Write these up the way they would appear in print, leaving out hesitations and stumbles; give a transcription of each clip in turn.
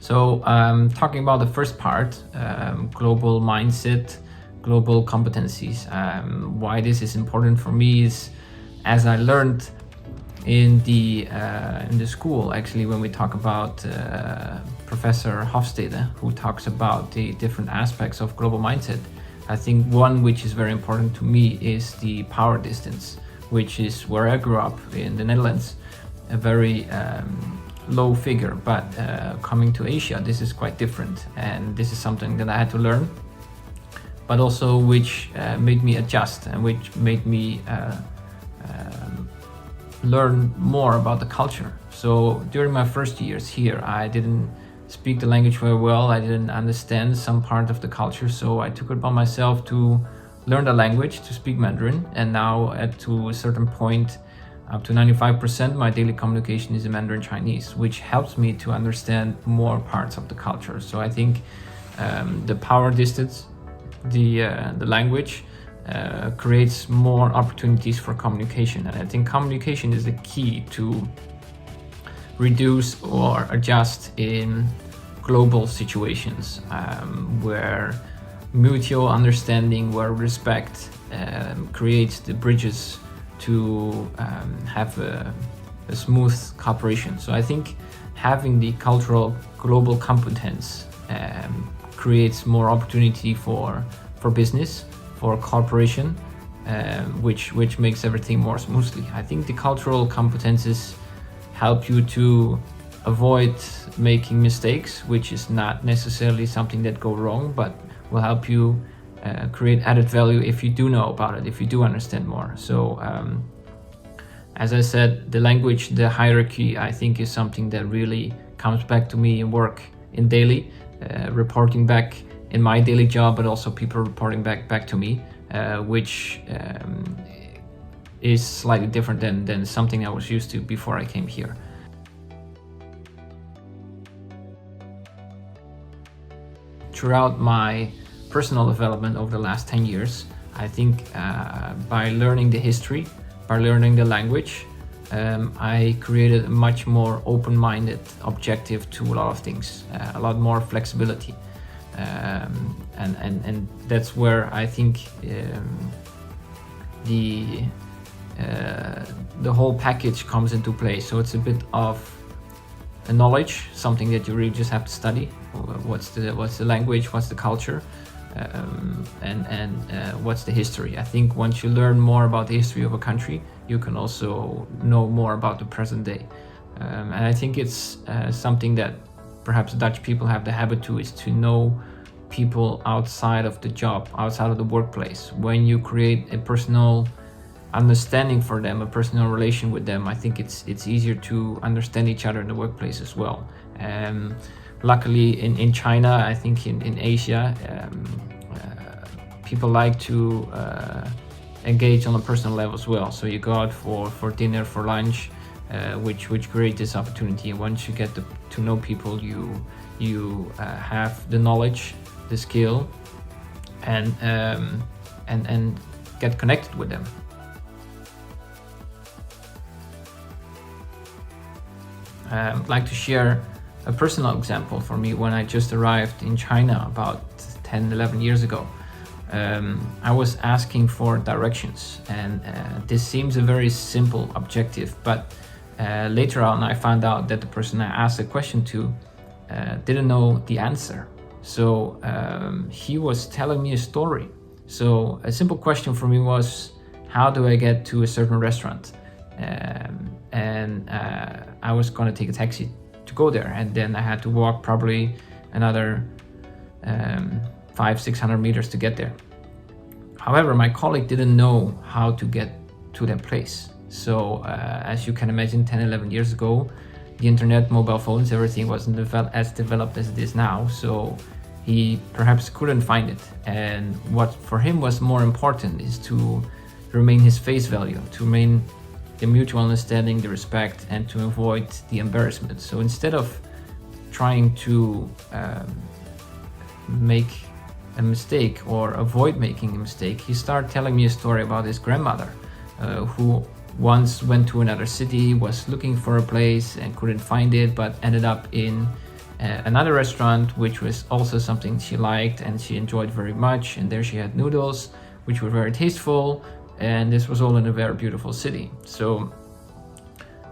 So talking about the first part, global mindset, global competencies. Why this is important for me is, as I learned in the school, actually, when we talk about Professor Hofstede, who talks about the different aspects of global mindset. I think one which is very important to me is the power distance, which is where I grew up in the Netherlands, a very low figure, but coming to Asia, this is quite different, and this is something that I had to learn, but also which made me adjust and which made me learn more about the culture. So during my first years here, I didn't speak the language very well. I didn't understand some part of the culture, so I took it upon myself to learn the language, to speak Mandarin, and now to a certain point, up to 95%, my daily communication is in Mandarin Chinese, which helps me to understand more parts of the culture. So I think the power distance, the language, creates more opportunities for communication. And I think communication is the key to reduce or adjust in global situations, where mutual understanding, where respect creates the bridges to have a smooth cooperation. So I think having the cultural global competence creates more opportunity for business, for cooperation, which makes everything more smoothly. I think the cultural competences help you to avoid making mistakes, which is not necessarily something that go wrong, but will help you create added value if you do know about it, if you do understand more. So as I said, the language, the hierarchy, I think is something that really comes back to me in work, in daily, reporting back in my daily job, but also people reporting back to me, which is slightly different than something I was used to before I came here. Throughout my personal development over the last 10 years, I think by learning the history, by learning the language, I created a much more open-minded objective to a lot of things, a lot more flexibility. And that's where I think the whole package comes into play. So it's a bit of a knowledge, something that you really just have to study. What's the language, what's the culture, and what's the history. I think once you learn more about the history of a country, you can also know more about the present day. And I think it's something that perhaps Dutch people have the habit to, is to know people outside of the job, outside of the workplace. When you create a personal understanding for them, a personal relation with them, I think it's easier to understand each other in the workplace as well. Luckily in China, I think in Asia, people like to engage on a personal level as well. So you go out for dinner, for lunch, which create this opportunity. And once you get to know people, you have the knowledge, the skill, and get connected with them. I'd like to share a personal example for me. When I just arrived in China about 10-11 years ago, I was asking for directions, and this seems a very simple objective, but later on I found out that the person I asked the question to didn't know the answer. So he was telling me a story. So a simple question for me was, how do I get to a certain restaurant? And I was going to take a taxi to go there, and then I had to walk probably another 500-600 meters to get there. However, my colleague didn't know how to get to that place. So as you can imagine, 10-11 years ago, the internet, mobile phones, everything wasn't as developed as it is now. So he perhaps couldn't find it. And what for him was more important is to remain his face value, to remain the mutual understanding, the respect, and to avoid the embarrassment. So instead of trying to make a mistake or avoid making a mistake, he started telling me a story about his grandmother, who once went to another city, was looking for a place and couldn't find it, but ended up in another restaurant, which was also something she liked and she enjoyed very much. And there she had noodles, which were very tasteful. And this was all in a very beautiful city. So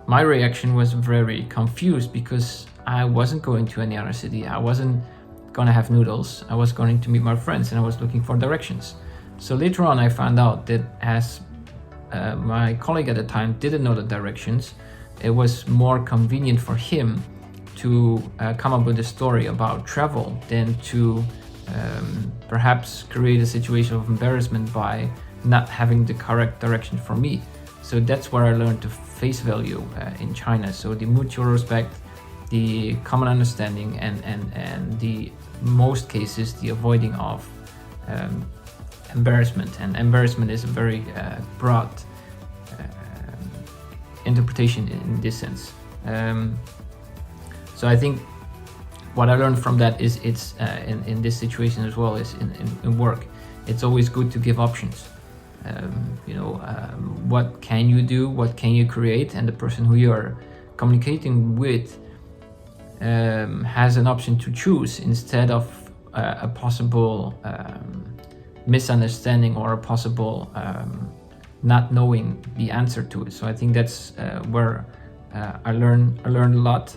my reaction was very confused because I wasn't going to any other city. I wasn't gonna have noodles. I was going to meet my friends and I was looking for directions. So later on I found out that as my colleague at the time didn't know the directions, it was more convenient for him to come up with a story about travel than to perhaps create a situation of embarrassment by not having the correct direction for me. So that's where I learned to face value in China. So the mutual respect, the common understanding, and the most cases the avoiding of embarrassment. And embarrassment is a very broad interpretation in this sense. So I think what I learned from that is it's in this situation as well as in work, it's always good to give options. What can you do, what can you create, and the person who you are communicating with has an option to choose instead of a possible misunderstanding or a possible not knowing the answer to it. So I think that's where I learned a lot.